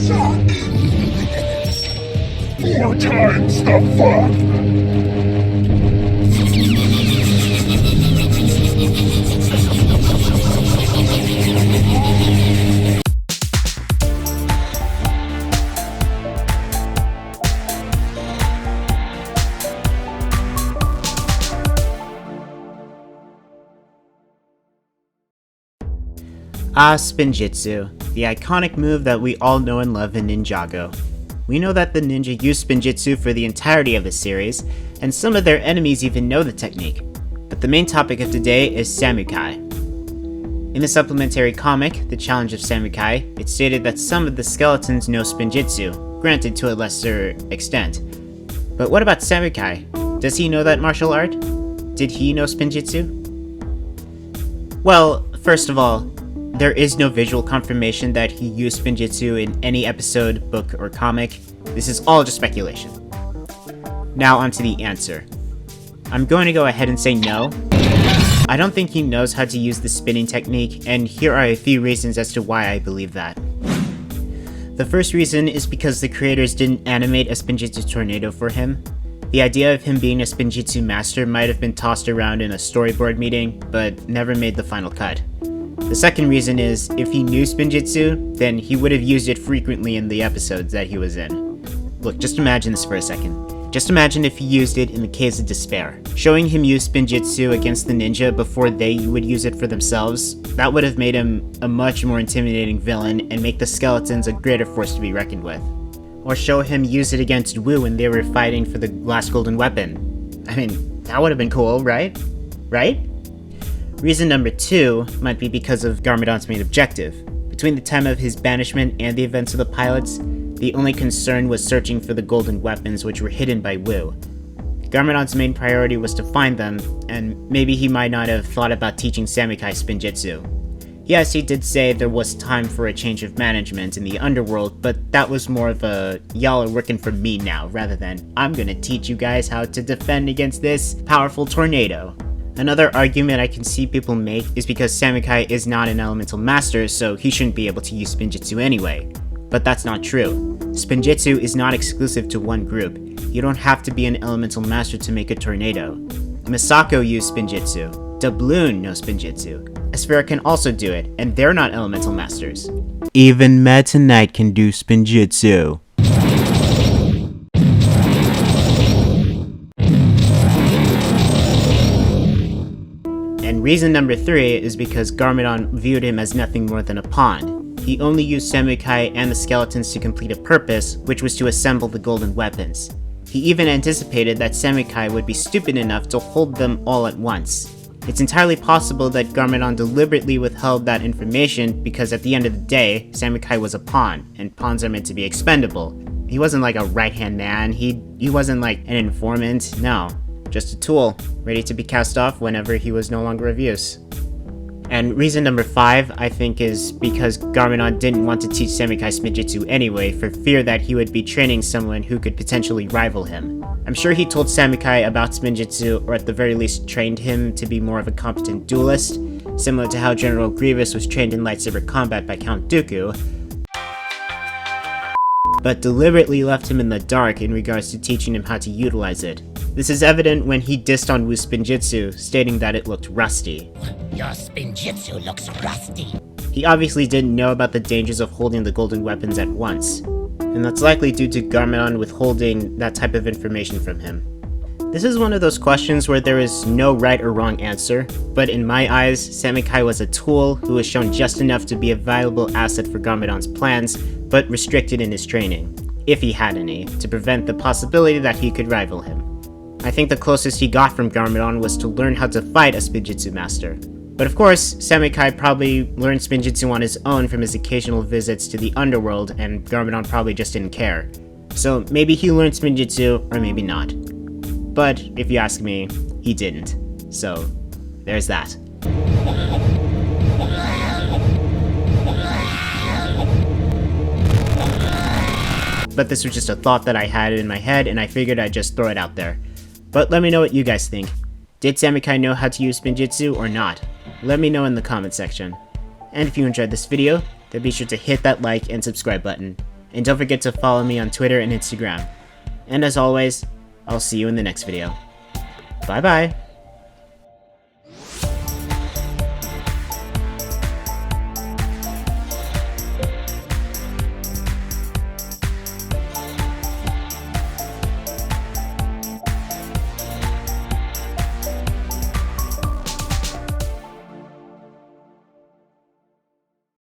Four times the fun! Spinjitzu, the iconic move that we all know and love in Ninjago. We know that the ninja use Spinjitzu for the entirety of the series, and some of their enemies even know the technique. But the main topic of today is Samukai. In the supplementary comic, The Challenge of Samukai, it stated that some of the skeletons know Spinjitzu, granted to a lesser extent. But what about Samukai? Does he know that martial art? Did he know Spinjitzu? Well, first of all, there is no visual confirmation that he used Spinjitzu in any episode, book, or comic. This is all just speculation. Now onto the answer. I'm going to go ahead and say no. I don't think he knows how to use the spinning technique, and here are a few reasons as to why I believe that. The first reason is because the creators didn't animate a Spinjitzu tornado for him. The idea of him being a Spinjitzu master might have been tossed around in a storyboard meeting, but never made the final cut. The second reason is, if he knew Spinjitzu, then he would have used it frequently in the episodes that he was in. Look, just imagine this for a second. Just imagine if he used it in the Caves of Despair. Showing him use Spinjitzu against the ninja before they would use it for themselves, that would have made him a much more intimidating villain and make the skeletons a greater force to be reckoned with. Or show him use it against Wu when they were fighting for the last golden weapon. I mean, that would have been cool, right? Right? Reason number 2 might be because of Garmadon's main objective. Between the time of his banishment and the events of the pilots, the only concern was searching for the golden weapons which were hidden by Wu. Garmadon's main priority was to find them, and maybe he might not have thought about teaching Samukai Spinjitzu. Yes, he did say there was time for a change of management in the underworld, but that was more of a y'all are working for me now, rather than I'm gonna teach you guys how to defend against this powerful tornado. Another argument I can see people make is because Samukai is not an elemental master, so he shouldn't be able to use Spinjitzu anyway. But that's not true. Spinjitzu is not exclusive to one group. You don't have to be an elemental master to make a tornado. Misako used Spinjitzu. Doubloon knows Spinjitzu. Asphera can also do it, and they're not elemental masters. Even Meta Knight can do Spinjitzu. And reason number 3 is because Garmadon viewed him as nothing more than a pawn. He only used Samukai and the skeletons to complete a purpose, which was to assemble the golden weapons. He even anticipated that Samukai would be stupid enough to hold them all at once. It's entirely possible that Garmadon deliberately withheld that information because at the end of the day, Samukai was a pawn, and pawns are meant to be expendable. He wasn't like a right-hand man, he wasn't like an informant, no. Just a tool, ready to be cast off whenever he was no longer of use. And reason number 5, I think, is because Garmadon didn't want to teach Samukai Spinjitzu anyway for fear that he would be training someone who could potentially rival him. I'm sure he told Samukai about Spinjitzu, or at the very least trained him to be more of a competent duelist, similar to how General Grievous was trained in lightsaber combat by Count Dooku, but deliberately left him in the dark in regards to teaching him how to utilize it. This is evident when he dissed on Wu's Spinjitzu, stating that it looked rusty. Your Spinjitzu looks rusty. He obviously didn't know about the dangers of holding the golden weapons at once, and that's likely due to Garmadon withholding that type of information from him. This is one of those questions where there is no right or wrong answer, but in my eyes, Samukai was a tool who was shown just enough to be a valuable asset for Garmadon's plans, but restricted in his training, if he had any, to prevent the possibility that he could rival him. I think the closest he got from Garmadon was to learn how to fight a Spinjitzu master. But of course, Samukai probably learned Spinjitzu on his own from his occasional visits to the underworld, and Garmadon probably just didn't care. So maybe he learned Spinjitzu, or maybe not. But if you ask me, he didn't. So there's that. But this was just a thought that I had in my head, and I figured I'd just throw it out there. But let me know what you guys think. Did Samukai know how to use Spinjitzu or not? Let me know in the comment section. And if you enjoyed this video, then be sure to hit that like and subscribe button. and don't forget to follow me on Twitter and Instagram. And as always, I'll see you in the next video. Bye bye!